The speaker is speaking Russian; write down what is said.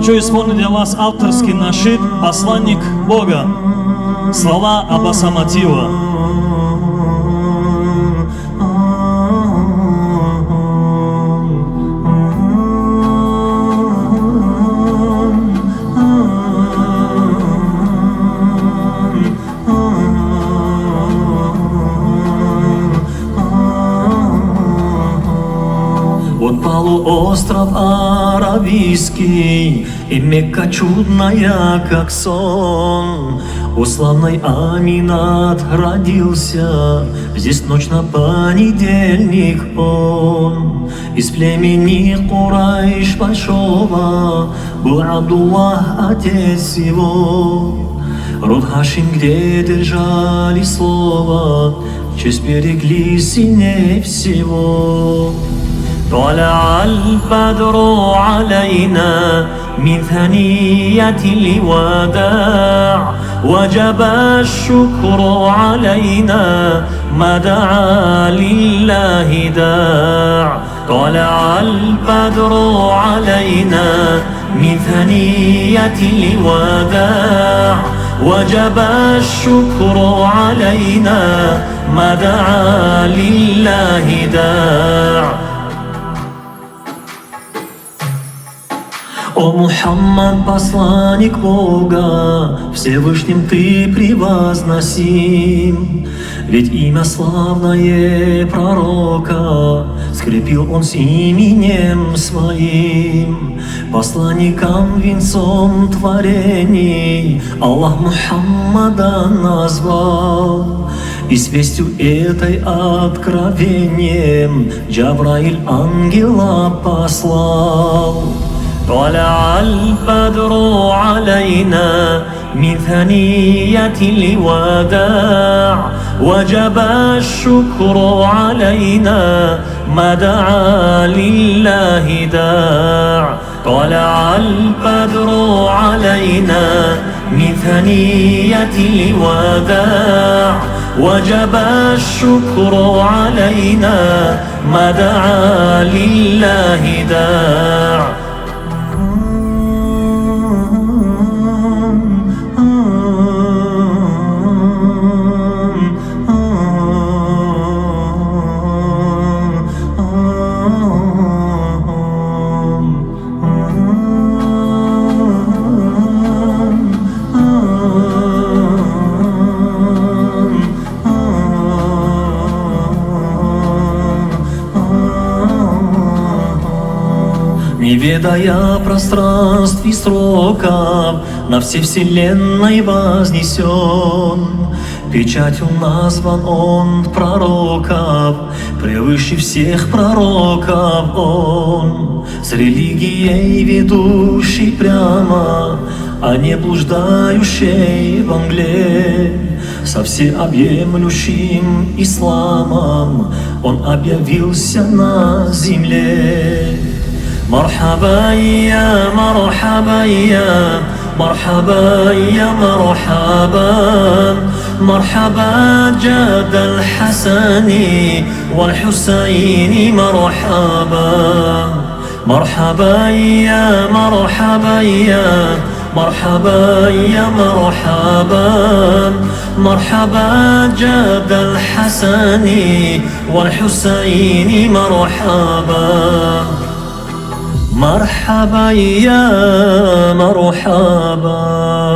Хочу исполнить для вас авторский нашид «Посланник Бога». Слова Аббаса Матива. Вот полуостров аравийский, и Мекка чудная, как сон. У славной Аминат родился, здесь ночь на понедельник он. Из племени Курайш большого был Абдуллах, отец его. Род Хашим, где держали слово, честь берегли сильней всего. طلع البدر علينا من ثنية الوداع وجب الشكر علينا ما دعا لله داع طلع البدر علينا من ثنية الوداع وجب الشكر علينا ما دعا لله داع. О Мухаммад, посланник Бога, Всевышним ты превозносим, ведь имя славное пророка скрепил он с именем своим. Посланником венцом творений Аллах Мухаммада назвал, и с вестью этой откровением Джабраиль ангела послал. طلع البدر علينا من ثنية الوداع وجب الشكر علينا ما دعا لله داع طلع البدر علينا من ثنية الوداع وجب الشكر علينا ما دعا لله داع. Не ведая пространств и сроков, на всей вселенной вознесен. Печатью назван он пророков, превыше всех пророков он. С религией ведущий прямо, а не блуждающей во мгле. Со всеобъемлющим исламом он объявился на земле. مرحبا يا مرحبا يا مرحبا يا مرحبا مرحبا جاد الحسن والحسين مرحبا مرحبا يا مرحبا يا مرحبا يا مرحبا مرحبا جاد الحسن والحسين مرحبا مرحبا يا مرحبا.